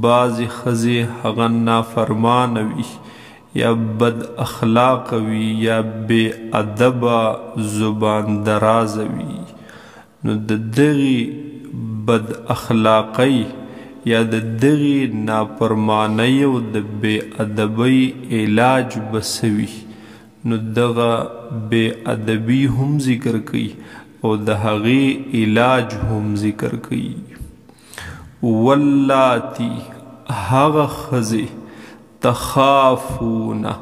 بعضې ښځې هغه نافرمانه وي یا بد اخلاقه وي یا بې ادبه زبان درازه وي، نو د دغې بد اخلاقۍ یا د دغې نافرمانۍ او د بې ادبۍ علاج به څه وي؟ نو دغه بې ادبي هم ذکر کوي او د هغې علاج هم ذکر کوي. واللاتی هغه ښځې تخافونه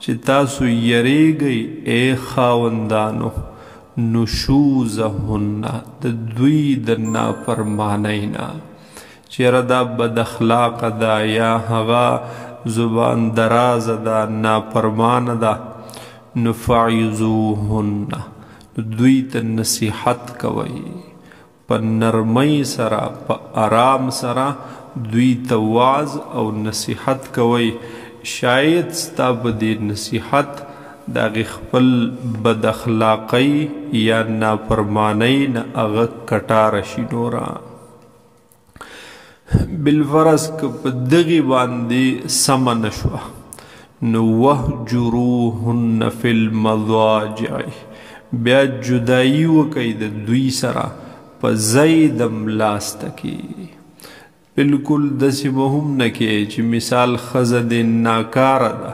چې تاسو یریږئ ای خاوندانو نشوزهن د دوی د نافرمانۍ نه، چیرې دا بد اخلاقه ده یا هغه زبان درازه ده نافرمانه ده، نو فعظوهن دوی ته نصیحت کوئ، په نرمۍ سره په آرام سره دوی ته وعظ او نصیحت کوئ. شاید ستا په دې نصیحت د هغې خپل بد اخلاقۍ یا نافرمانۍ نه هغه کټاره شي. نوره بالفرض که په دغې باندې سمه نه شوه نو وهجروهن فی المضاجع بیا جدایي وکئ د دوی سره په ځای د ملاسته کې. بلکل داسې به هم نه کې چې مثال ښځه دې ناکاره ده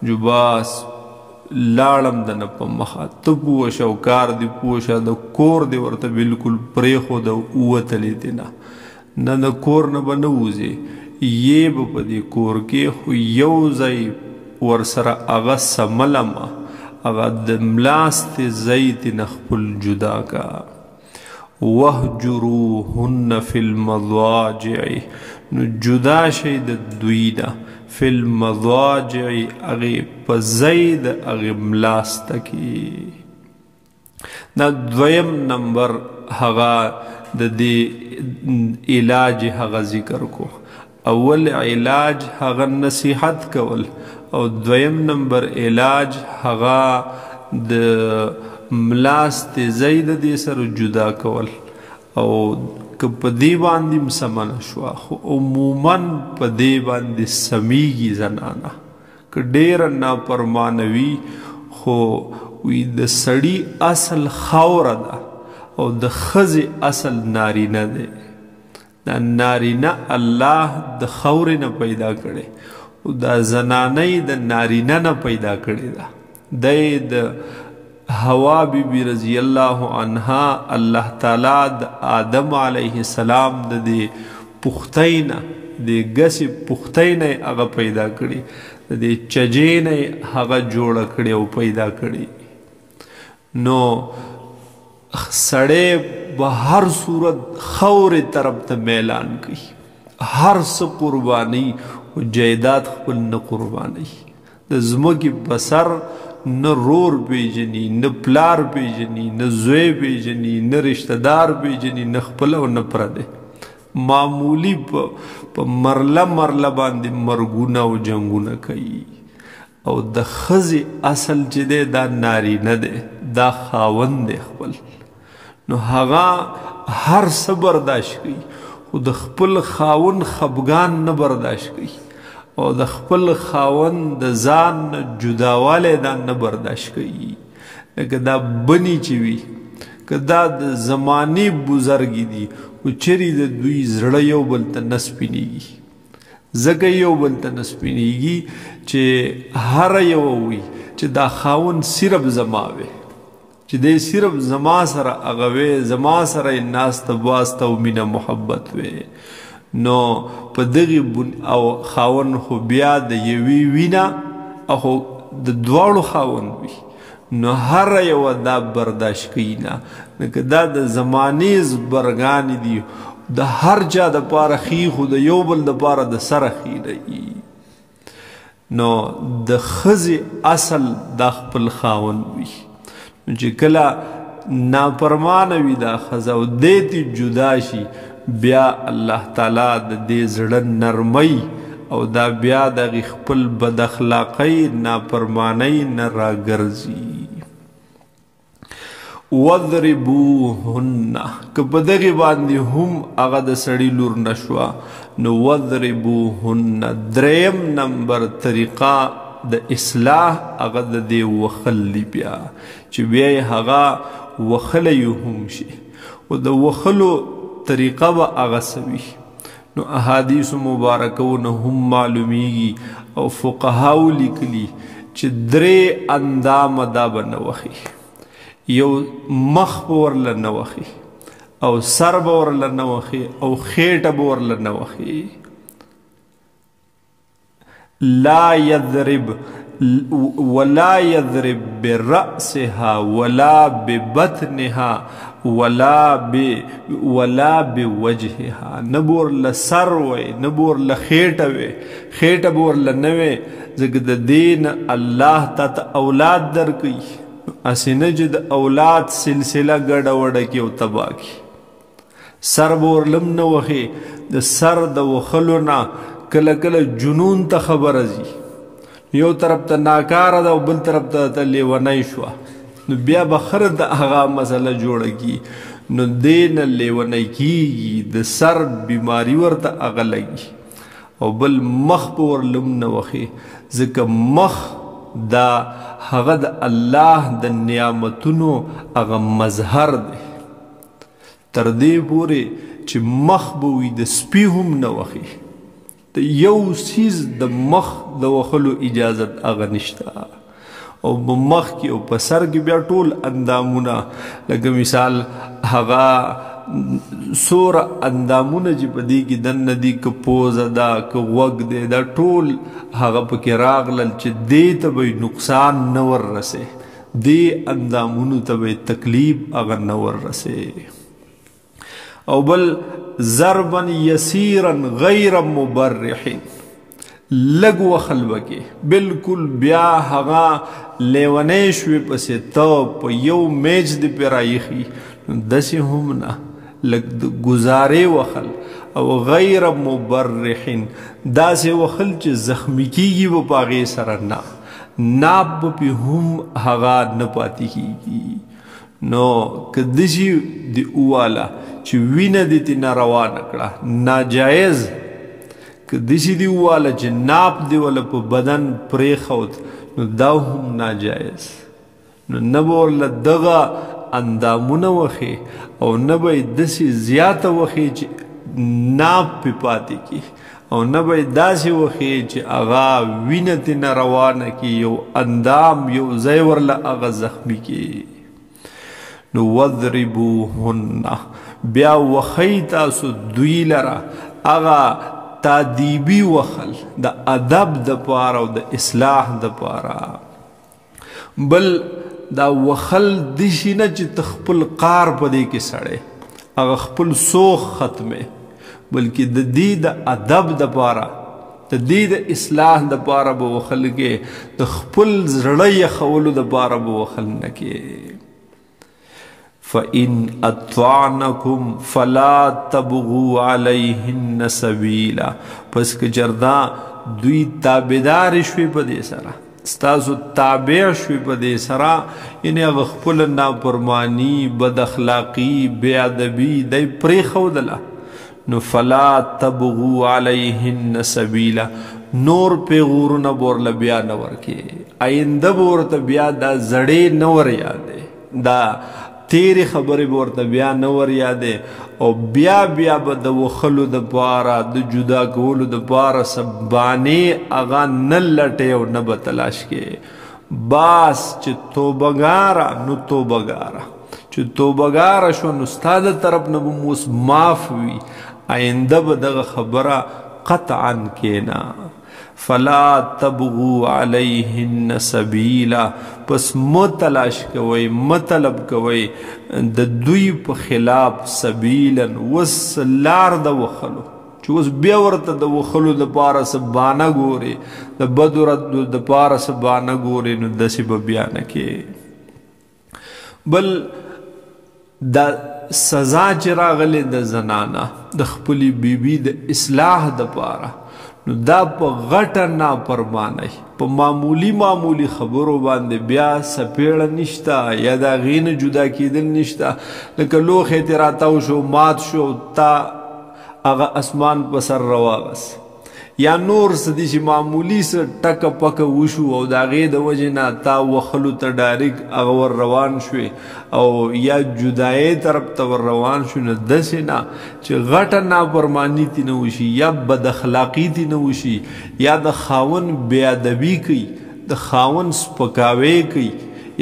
جو بس لاړم د نه په مخه ته پوه شه او کار دې پوه شه د کور دې ورته بلکل پرېښوده ووتلې دې نه د کور نه به نه وځې یې به په دې کور کې خو یو ځای ورسره هغه سملمه هغه د ملاستې ځای دې نه خپل جدا کا. وهجروهن فی المضاجع نو جدا شئ د دوی نه فی المضاجع هغې په ځای د هغې ملاسته کې. دا دویم نمبر هغه د دې علاج هغه ذکر کو. اول علاج هغه نصیحت کول او دویم نمبر علاج هغه د ملاستې ځای د دې سره جدا کول. او که په دې باندې هم سمه نه شوه خو عموما په دې باندې سمیږي زنانه که ډېره نافرمانه وي خو وي د سړي اصل خاوره ده او د ښځې اصل نارینه دی. دا نارینه الله د خاورې نه پیدا کړی او دا زنانۍ د نارینه نه پیدا کړې ده. دی د حوا بی بی رضی اللہ عنہا اللہ تعالی د آدم علیہ السلام د دې پختۍ نه د ګسې پختۍ نه هغه پیدا کړي د دې چجې نه هغه جوړه کړي او پیدا کړي. نو سړی به هر صورت خاورې طرف ته میلان کوي، هر څه قرباني او جایداد خپل نه قرباني. د ځمکې په سر نه رور پیژني نه پلار پیژني نه زوی پیژني نه رشته دار پیژني نه خپل او نه پردی. معمولی په مرله مرله باندې مرګونه او جنګونه کوي. او د ښځې اصل چې دی دا نارینه دی، دا خاوند دی خپل. نو هغه هر څه برداشت کوي خو د خپل خاوند خفګان نه برداشت کوي او د خپل خاوند د ځان جداوالی دا نه برداشت کوي. لکه دا بني چې وي که دا د زمانې بزرګي دي خو چیرې د دوی زړه یو بل ته نه سپینېږي. ځکه یو بل ته نه سپینېږي چې هره یوه وي چې دا خاوند صرف زما وی، چې دی صرف زما سره هغه وی، زما سره یې ناسته باسته او مینه محبت وی. نو په دغې او خاوند خو بیا د یوې وینه او د دواړو خاوند وي، نو هره یوه دا برداشت کوي نه. لکه دا د زمانې زبرګانې دي، د هر چا دپاره ښي خو د یو بل دپاره د سره ښي نه وي. نو د ښځې اصل دا خپل خاوند وي. نو چې کله نافرمانه وي دا ښځه او دې ته جدا شي بیا الله تعالی د دې زړه نرمۍ او دا بیا د خپل بد اخلاقۍ نافرمانۍ نه راګرځي. وضربوهن که په دغې باندې هم هغه د سړي لور نشوه نو وضربوهن دریم نمبر طریقه د اصلاح هغه د دې وخل دی بیا چې بیا یې هغه وخلی هم شي و د وخلو طریقه به هغه څه وي نو احادیثو مبارکونه هم معلومیږي او فقهاو لیکلي چې درې اندامه دا به نه وخي یو مخ به ورله نه وخي او سر به ورله نه وخي او خیټه به ورله نه وخي لا يضرب ولا يضرب برأسها ولا ببطنها ولا بوجهها نبور لسر وي نبور لخیټه وي خیټه بور لنوي زګ د دین الله ته اولاد درکې اسنه چې د اولاد سلسله ګډه وډه کې او تبا کی سر بور لم نه وخي د سر د وخلو نه کله کله جنون ته خبر ازي یو طرف ته ناکاره ده او بل طرف ته لیونی شوه نو بیا به خره د هغه مسله جوړه کی نو دې نه لیونی کیږي د سر بیماری ورته هغه لګي او بل مخ به ورلم نه وخي ځکه مخ دا هغه د الله د نعمتونو هغه مظهر دی تر دې پورې چې مخ به وي د سپي هم نه وخي د یو سیز د مخ د وخلو اجازت هغه نشته او په مخ کې او په سر کې بیا ټول اندامونه لکه مثال هغه سور اندامونه چې په دې کې دننه دي که پوزه ده که غوږ دی دا ټول هغه پکې راغلل چې دې ته به نقصان نه وررسې دې اندامونو ته به تکلیف هغه نه وررسې او بل ضربا یسیرا غیر مبرح لږ وخل بکې بالکل بیا هغه لیونی شوې پسې ته په یو میچ دې پې رایخي داسې هم نه لږ ګزارې وخل او غیر مبرح داسې وخل چې زخمی کیږي به په هغې سره نه ناب به پې هم هغه نه پاتې کیږي نو که داسې د اواله چې وینه دې ترې روانه کړه ناجایز که داسې دې وواله چې ناپ دې وله په بدن پرېښود نو دا هم ناجایز نو نه به ورله دغه اندامونه وخې او نه به یې داسې زیاته وخې چې ناپ پې پاتې کړي او نه به یې داسې وخې چې هغه وینه ترې روانه کړي یو اندام یو ځای ورله هغه زخمي کړي نو وضربوهن بیا وخی تاسو دوی لره هغه تادیبی وخل د ادب د پاره او د اصلاح د پاره بل دا وخل دشي نه چې تخپل قار په دې کې سړی هغه خپل سوخ ختمه بلکې د دې د ادب د پاره د دې د اصلاح د پاره به وخل کې د خپل زړه یخولو د پاره به وخل نه کې فَإِنْ أَطْوَعْنَكُمْ فَلَا تَبْغُوا عَلَيْهِنَّ سَبِيلًا پس که جردا دوی تابعدار شوی په دې سره ستاسو تابع شوی په دې سره یعنی هغه خپل نافرمانی بد اخلاقی بے ادبی دی پرېښودله نو فلا تبغوا علیهن سبیلا نور پیغورونه به ورله بیا نه ورکې آینده به ورته بیا دا زړې نه ور یادې دا تیری خبرې به ورته بیا نه ور یادې او بیا بیا به د وخلو دپاره د جدا کولو دپاره سبانې هغه نه لټې او نه به تلاش کې باس چې توبهګاره نو توبهګاره چې توبهګاره شو نو ستا د طرف نه به مو اوس معاف وي آینده به دغه خبره قطعا کینا فلا تبغوا علیهن سبیلا پس متلاش کوي مطلب کوي د دوی په خلاف سبیلا وسلار د وخلو چې اوس بیا ورته د وخلو دپاره څه بانه ګورې د بدو ردو دپاره څه بانه ګورې نو داسې به بیا نه کې بل دا سزا چې راغلی د زنانه د خپلې بیبي د اصلاح دپاره نو دا په غټه نافرمانی په معمولی خبرو باندې بیا سپیړه نشته یا د هغې نه جدا کېدل نشته لکه لوښی ترې راتاو شو مات شو تا هغه اسمان په سر راواغس یا نور څه دي چې معمولی څه ټکه پکه وشو او د هغې د وجې نه تا وخلو ته ډایرکټ هغه ور روان شوې او یا جدایۍ طرف ته ور روان شو نو داسې نه چې غټه نافرماني ترې نه وشي یا بد اخلاقي ترې نه وشي یا د خاوند بېادبي کوي د خاوند سپکاوی کوي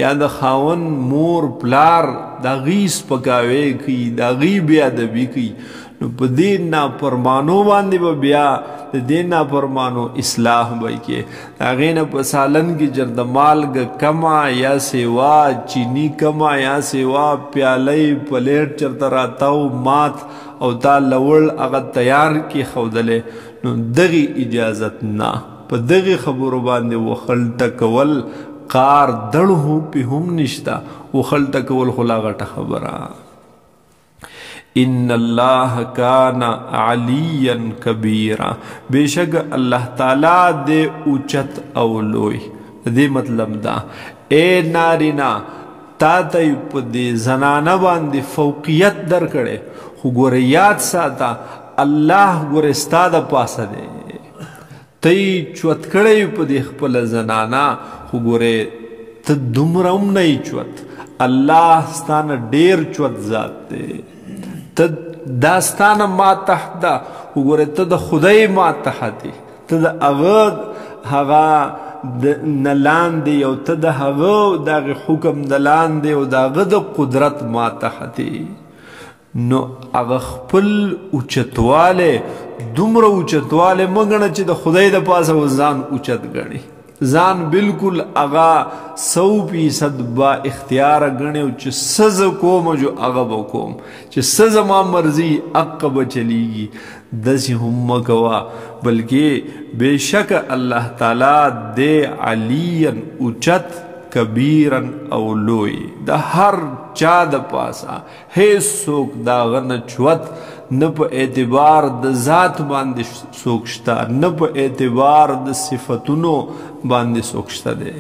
یا د خاوند مور پلار د هغې سپکاوی کوي د هغې بېادبي کوي نو په دې نافرمانو باندې به بیا د دې نافرمانو اصلاح به یې کې د هغې نه په سالن کې جر د مالګه کمه یا سیوا چینی کمه یا سیوا پیالی پلیټ چرته راتاو مات او تا لوړ هغه تیار کېښودلی نو دغې اجازت نه په دغې خبرو باندې وخل ټکول کار دړ پې هم نشته وخل ټکول خو لا غټه خبره ان اللہ کان علیا کبیرا بیشک اللہ تعالی دے اوچت او لوی دے مطلب دا اے نارینا تا تی پا دے زنانہ باندے فوقیت در کڑے خو گورے یاد ساتا اللہ گورے استاد پاسا دے تی چوت کڑے پا دے خپل زنانہ خو گورے تا دمرم نئی چوت اللہ ستانا دیر چوت ذات دے ته داستانه ما تحت ده وګوره ته د خدای ما تحت دی ته د هغه نه لاندې او ته د هغه دغه حکم د لاندې او د هغه د قدرت ما تحت دی نو هغه خپل اوچتوالی دومره اوچتوالی مه ګڼه چې د خدای د پاسه ځان اوچت ګڼي ځان بالکل هغه 100% با اختیاره ګڼي او چې څه زه کوم جو هغه به کوم چې څه زما مرضي حق به چلیږي داسې هم مه کوه بلکې بېشکه الله تعالی دی علیا اوچت کبیرا او لوی د هر چا د پاسه هیڅ څوک د هغه نه چوت نه په اعتبار د ذات باندې څوک شته نه په اعتبار د صفتونو باندې څوک شته دی